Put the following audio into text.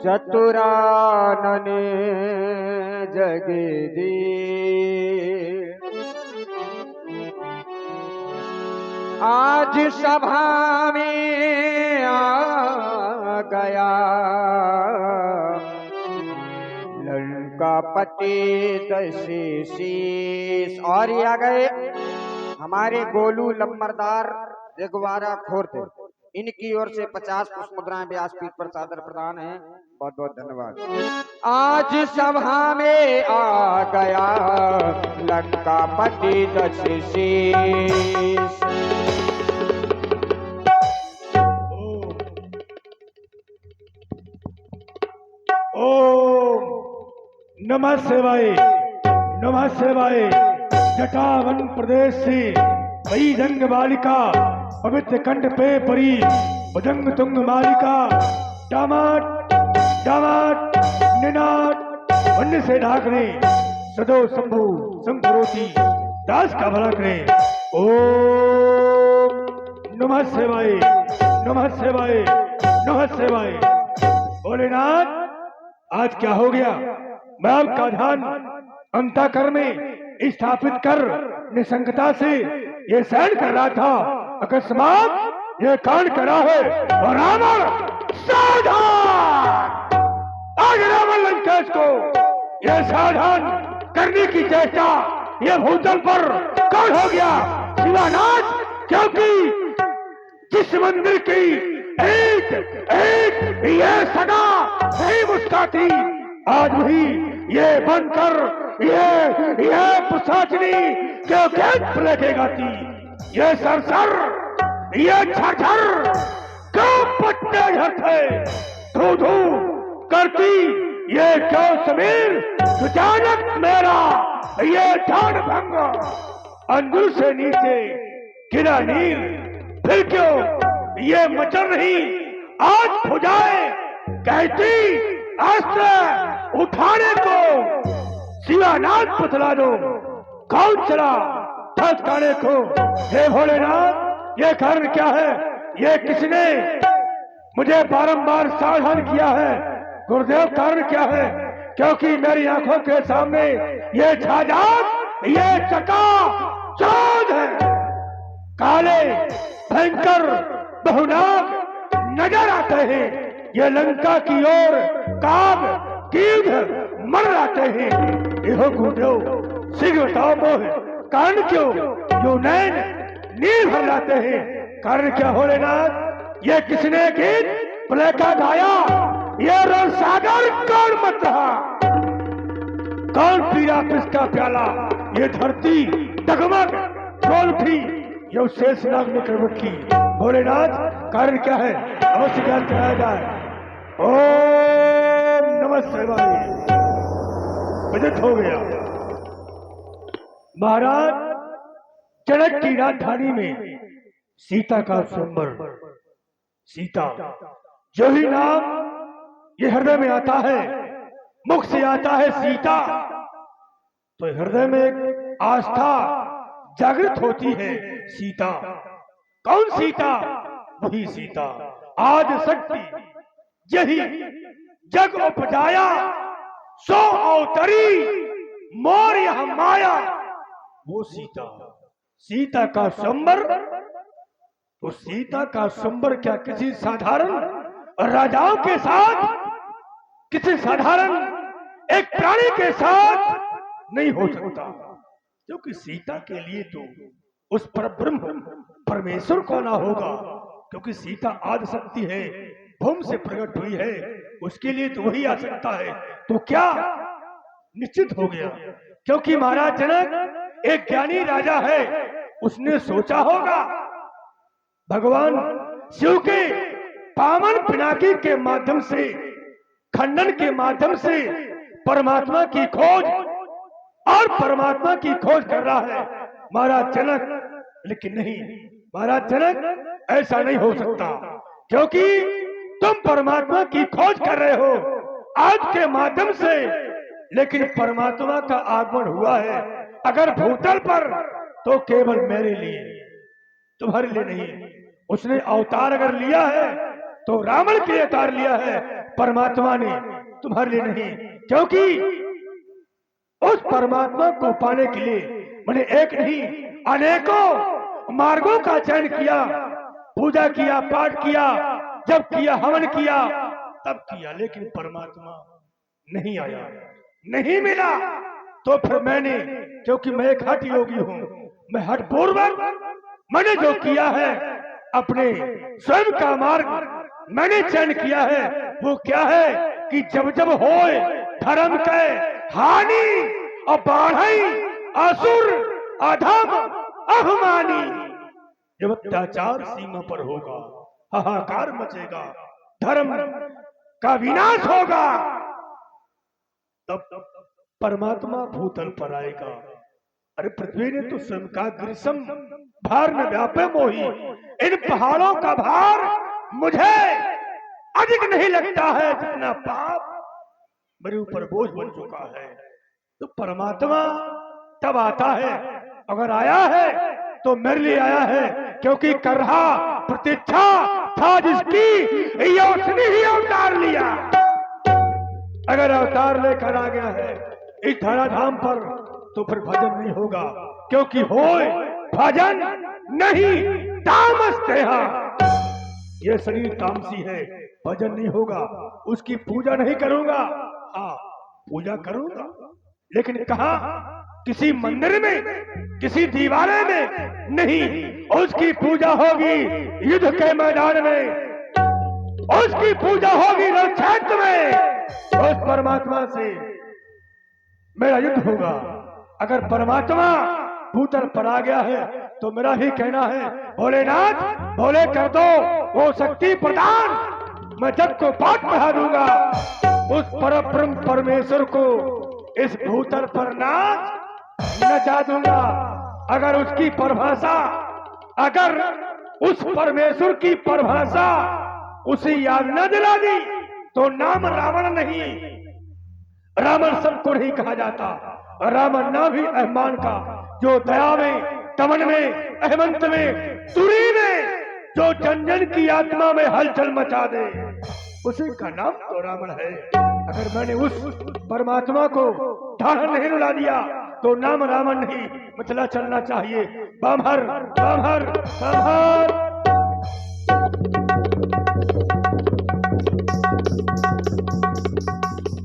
चतुरानने जगदी आज सभा में आ गया लंका पति दशीष। और ये आ गए हमारे गोलू लम्बरदार जगवारा खोरते। इनकी ओर से 50 पुष्प मुद्राएं व्यासपीठ पर सादर प्रदान है। बहुत बहुत धन्यवाद। आज सभा में आ गया लंका पति दशीष। ओम नमः शिवाय नमः शिवाय। जटावन प्रदेश से वही जंग बालिका पवित्र कंठ पे परी भुजंग तुंग मालिका डामाट डामाट निनाट वन्य से ढाकने सदो शंभु संपुरोती दास का भला करे। ओम नमः शिवाय नमः शिवाय नमः शिवाय। भोलेनाथ आज क्या हो गया? मैं आपका ध्यान अंतःकरण में स्थापित कर निसंगता से ये सहन कर रहा था, अकस्मात ये कांड करा है। और रावण सावधान! आज रावण लंकेश को ये सावधान करने की चेष्टा ये भूतल पर कौन हो गया? शिवानाथ। क्योंकि जिस मंदिर की एक एक ये सदा नहीं मुस्काती, आज भी ये बनकर ये पुसाचनी के खेत लेके गाती। ये सरसर ये झरझर क्यों पट्टे झरते धू धू करती ये क्यों समीर अचानक मेरा ये ठान भंग अंदर से नीचे गिरा नीर फिर क्यों ये मचल रही आज भुजाएं कहती अस्त्र उठाने को शिवानाथ बतला दो कौन चला ठसकाने को। हे भोलेनाथ ये कारण क्या है? ये किसने मुझे बारंबार सावधान किया है? गुरुदेव कारण क्या है? क्योंकि मेरी आंखों के सामने ये छाजात ये चका चौध है। काले भयंकर बहुनाग नजर आते हैं। ये लंका की ओर काग कीड़ मर आते हैं। यहो गुरुदेव शीघ्र बताओ मोह कारण क्यों जो नैन नीर भर जाते हैं? कारण क्या भोलेनाथ? ये किसने गीत प्ले का गाया? ये रण सागर कौन मत रहा? कौन पीरा किसका प्याला? ये धरती डगमग डोल उठी ये शेषनाग ने कर रखी। भोलेनाथ कारण क्या है? अवश्य ज्ञान कराया जाए। ओम नमः शिवाय। बजट हो गया। महाराज जनक की राजधानी में सीता का स्वयंवर। सीता जो ही नाम ये हृदय में आता है, मुख से आता है सीता, तो हृदय में एक आस्था जागृत होती है। सीता कौन सीता? वही सीता आद शक्ति यही जग उपजाया सो अवतरी मोर यह माया। वो सीता सीता का स्वयंवर। तो सीता का स्वयंवर क्या किसी साधारण राजाओं के साथ, किसी साधारण एक प्राणी के साथ नहीं हो सकता? क्योंकि सीता के लिए तो उस पर ब्रह्म परमेश्वर को ना होगा। क्योंकि सीता आदि शक्ति है, भूम से प्रकट हुई है, उसके लिए तो वही आ सकता है। तो क्या निश्चित हो गया? क्योंकि महाराज जनक एक ज्ञानी राजा है, उसने सोचा होगा भगवान शिव के पावन पिनाकी के माध्यम से, खंडन के माध्यम से परमात्मा की खोज और परमात्मा की खोज कर रहा है महाराज जनक। लेकिन नहीं महाराज जनक, ऐसा नहीं हो सकता। क्योंकि तुम परमात्मा की खोज कर रहे हो आज के माध्यम से, लेकिन परमात्मा का आगमन हुआ है अगर भूतल पर तो केवल मेरे लिए, तुम्हारे लिए नहीं। उसने अवतार अगर लिया है तो रावण के लिए उतार लिया है परमात्मा ने, तुम्हारे लिए नहीं। क्योंकि उस परमात्मा को पाने के लिए मैंने एक नहीं अनेकों मार्गों का चयन किया, पूजा किया, पाठ किया, जब किया, हवन किया, तब किया, लेकिन परमात्मा नहीं आया, नहीं मिला। तो फिर मैंने, क्योंकि मैं एक हठ योगी हूं, मैं हठ पूर्वक मैंने जो किया है, अपने स्वयं का मार्ग मैंने चयन किया है। वो क्या है कि जब जब होए धर्म के हानि और बाढ़ई असुर अधम अभिमानी, जब अत्याचार सीमा पर होगा, हाहाकार मचेगा, धर्म का विनाश होगा, तब परमात्मा भूतल पर आएगा। अरे पृथ्वी ने तो स्वयं का ग्रीष्म भार न व्यापे मोही, इन पहाड़ों का भार मुझे अधिक नहीं लगता है जितना पाप मेरे ऊपर बोझ बन चुका है। तो परमात्मा तब आता है, अगर आया है तो मेरे लिए आया है, क्योंकि करहा प्रतीक्षा था जिसकी उसने ही अवतार लिया। अगर अवतार लेकर आ गया है इस धराधाम पर, तो फिर भजन नहीं होगा, क्योंकि होए भजन नहीं तामस देहा। यह शरीर तामसी है, भजन नहीं होगा, उसकी पूजा नहीं करूंगा। हाँ, पूजा करूंगा, लेकिन कहा किसी मंदिर में, किसी दीवारे में नहीं, उसकी पूजा होगी युद्ध के मैदान में, उसकी पूजा होगी रणक्षेत्र में। उस परमात्मा से मेरा युद्ध होगा। अगर परमात्मा भूतल पर आ गया है तो मेरा ही कहना है, भोलेनाथ भोले कर दो वो शक्ति प्रदान, मैं जग को पाठ पढ़ा दूंगा। उस परब्रह्म परमेश्वर को इस भूतल पर नाच नचा दूंगा। अगर उसकी परिभाषा, अगर उस परमेश्वर की परिभाषा उसी याद न दिला दी तो नाम रावण नहीं, रावण सबको नहीं कहा जाता। रावण नाम भी अहमान का, जो दया में, तमन में, अहमंत में, तुरी में, जो जन जन की आत्मा में हलचल मचा दे, उसी का नाम तो रावण है। अगर मैंने उस परमात्मा को धारण नहीं रुला दिया तो नाम रावण नहीं, मतलब चलना चाहिए। बामहर बामहर बामहर।